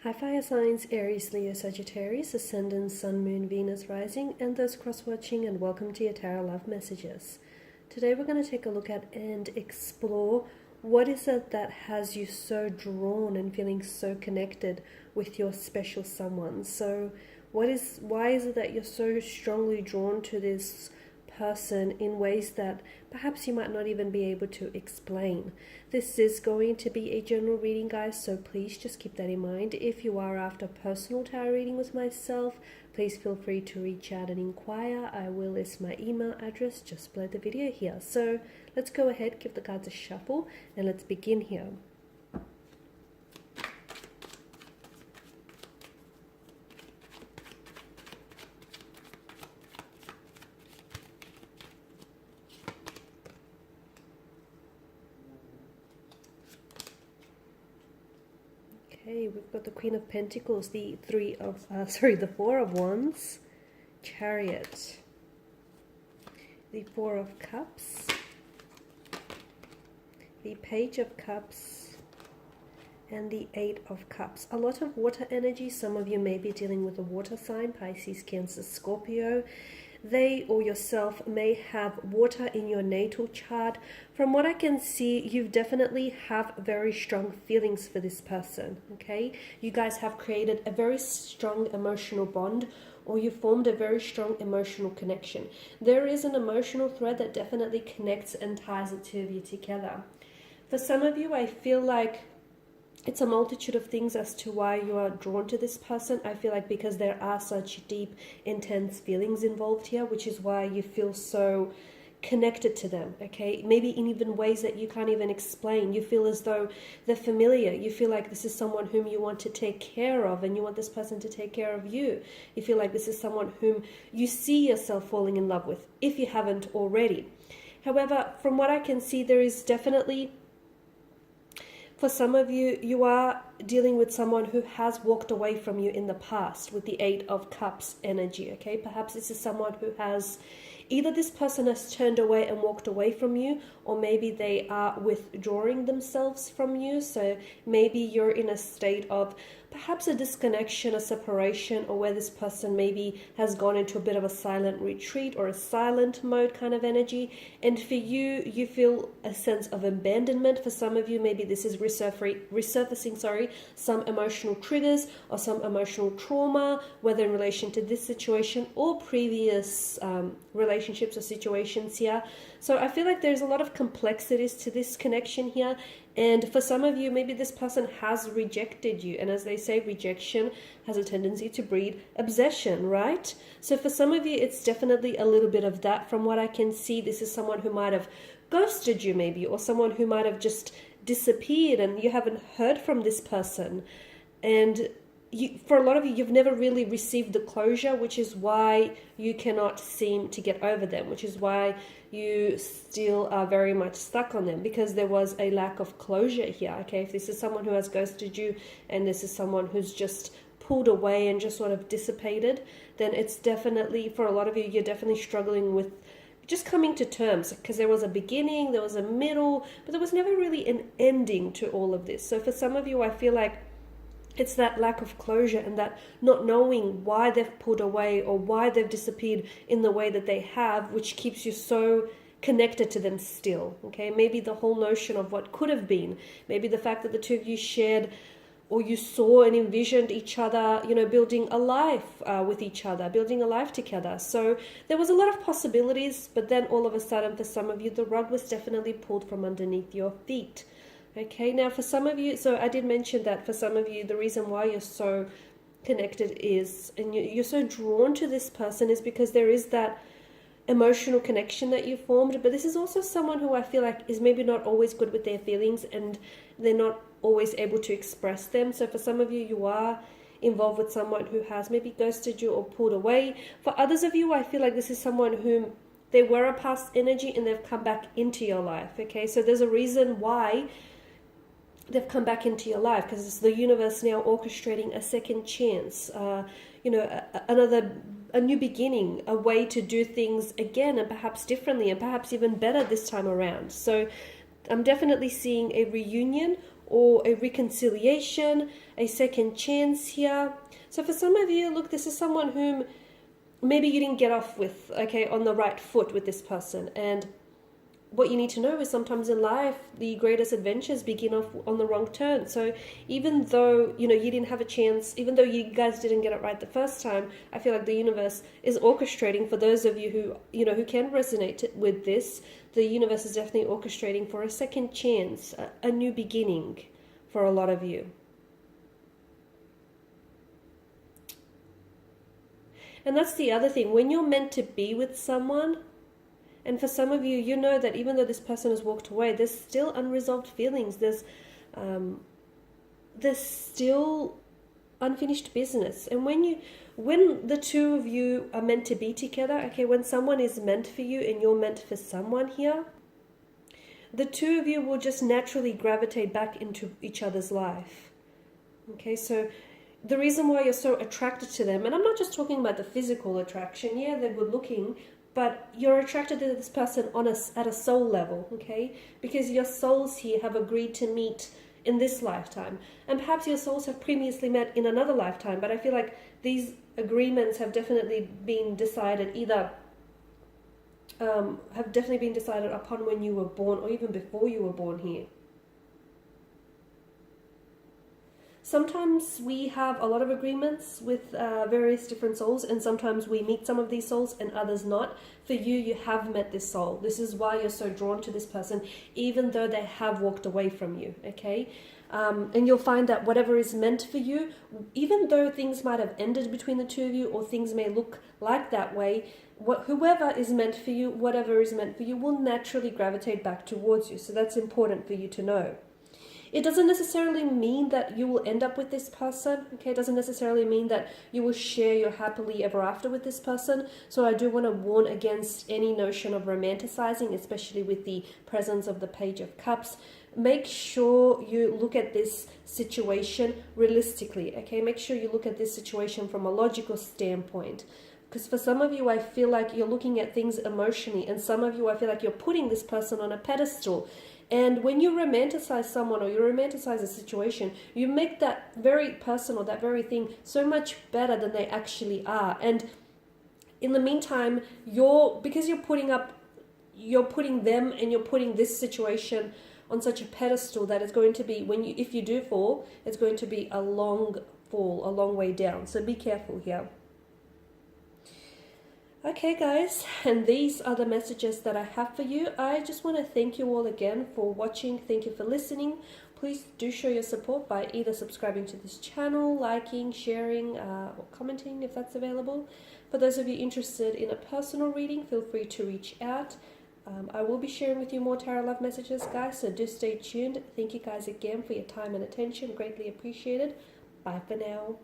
Hi fire signs, Aries, Leo, Sagittarius, Ascendant, Sun, Moon, Venus, Rising, and those cross-watching, and welcome to your Tarot Love Messages. Today we're going to take a look at and explore what is it that has you so drawn and feeling so connected with your special someone. So why is it that you're so strongly drawn to this person in ways that perhaps you might not even be able to explain? This is going to be a general reading, guys, so please just keep that in mind. If you are after personal tarot reading with myself, please feel free to reach out and inquire. I will list my email address just below the video here. So let's go ahead, give the cards a shuffle, and let's begin here. Okay, we've got the Queen of Pentacles, the the Four of Wands, Chariot, the Four of Cups, the Page of Cups, and the Eight of Cups. A lot of water energy. Some of you may be dealing with a water sign, Pisces, Cancer, Scorpio. They or yourself may have water in your natal chart. From what I can see, you definitely have very strong feelings for this person, okay? You guys have created a very strong emotional bond, or you formed a very strong emotional connection. There is an emotional thread that definitely connects and ties the two of you together. For some of you, I feel like it's a multitude of things as to why you are drawn to this person. I feel like because there are such deep, intense feelings involved here, which is why you feel so connected to them, okay? Maybe in even ways that you can't even explain. You feel as though they're familiar. You feel like this is someone whom you want to take care of, and you want this person to take care of you. You feel like this is someone whom you see yourself falling in love with, if you haven't already. However, from what I can see, there is definitely, for some of you, you are dealing with someone who has walked away from you in the past with the Eight of Cups energy, okay? Perhaps this is someone who has, either this person has turned away and walked away from you, or maybe they are withdrawing themselves from you. So maybe you're in a state of perhaps a disconnection, a separation, or where this person maybe has gone into a bit of a silent retreat or a silent mode kind of energy. And for you, you feel a sense of abandonment. For some of you, maybe this is resurfacing, some emotional triggers or some emotional trauma, whether in relation to this situation or previous relationships or situations here. So I feel like there's a lot of complexities to this connection here. And for some of you, maybe this person has rejected you. And as they say, rejection has a tendency to breed obsession, right? So for some of you, it's definitely a little bit of that. From what I can see, this is someone who might have ghosted you maybe, or someone who might have just disappeared and you haven't heard from this person. And for a lot of you, you've never really received the closure, which is why you cannot seem to get over them, which is why you still are very much stuck on them, because there was a lack of closure here, okay? If this is someone who has ghosted you and this is someone who's just pulled away and just sort of dissipated, then it's definitely, for a lot of you, you're definitely struggling with just coming to terms, because there was a beginning, there was a middle, but there was never really an ending to all of this. So for some of you, I feel like it's that lack of closure and that not knowing why they've pulled away or why they've disappeared in the way that they have, which keeps you so connected to them still, okay? Maybe the whole notion of what could have been, maybe the fact that the two of you shared, or you saw and envisioned each other, you know, building a life with each other, building a life together. So there was a lot of possibilities, but then all of a sudden, for some of you, the rug was definitely pulled from underneath your feet. Okay, now for some of you, so I did mention that for some of you, the reason why you're so connected is, and you're so drawn to this person, is because there is that emotional connection that you formed. But this is also someone who I feel like is maybe not always good with their feelings, and they're not always able to express them. So for some of you, you are involved with someone who has maybe ghosted you or pulled away. For others of you, I feel like this is someone whom they were a past energy and they've come back into your life. Okay, so there's a reason why they've come back into your life, because it's the universe now orchestrating a second chance, you know, a new beginning, a way to do things again, and perhaps differently, and perhaps even better this time around. So I'm definitely seeing a reunion or a reconciliation, a second chance here. So for some of you, look, this is someone whom maybe you didn't get off with, okay, on the right foot with this person. And what you need to know is sometimes in life, the greatest adventures begin off on the wrong turn. So even though, you didn't have a chance, even though you guys didn't get it right the first time, I feel like the universe is orchestrating for those of you who, who can resonate with this. The universe is definitely orchestrating for a second chance, a new beginning for a lot of you. And that's the other thing. When you're meant to be with someone, and for some of you, you know that even though this person has walked away, there's still unresolved feelings. There's still unfinished business. And when the two of you are meant to be together, okay, when someone is meant for you and you're meant for someone here, the two of you will just naturally gravitate back into each other's life. Okay, so the reason why you're so attracted to them, and I'm not just talking about the physical attraction, yeah, they're good looking, but you're attracted to this person at a soul level, okay? Because your souls here have agreed to meet in this lifetime. And perhaps your souls have previously met in another lifetime, but I feel like these agreements have definitely been decided upon when you were born or even before you were born here. Sometimes we have a lot of agreements with various different souls, and sometimes we meet some of these souls and others not. For you, you have met this soul. This is why you're so drawn to this person, even though they have walked away from you, okay? And you'll find that whatever is meant for you, even though things might have ended between the two of you, or things may look like that way, whoever is meant for you, whatever is meant for you, will naturally gravitate back towards you. So that's important for you to know. It doesn't necessarily mean that you will end up with this person, okay? It doesn't necessarily mean that you will share your happily ever after with this person. So I do want to warn against any notion of romanticizing, especially with the presence of the Page of Cups. Make sure you look at this situation realistically, okay? Make sure you look at this situation from a logical standpoint. Because for some of you, I feel like you're looking at things emotionally, and some of you, I feel like you're putting this person on a pedestal. And when you romanticize someone or you romanticize a situation, you make that very person or that very thing so much better than they actually are. And in the meantime, because you're putting them and you're putting this situation on such a pedestal that it's going to be, if you do fall, it's going to be a long fall, a long way down. So be careful here. Okay guys, and these are the messages that I have for you. I just want to thank you all again for watching. Thank you for listening. Please do show your support by either subscribing to this channel, liking, sharing, or commenting if that's available. For those of you interested in a personal reading, feel free to reach out. I will be sharing with you more tarot love messages, guys, so do stay tuned. Thank you guys again for your time and attention. Greatly appreciated. Bye for now.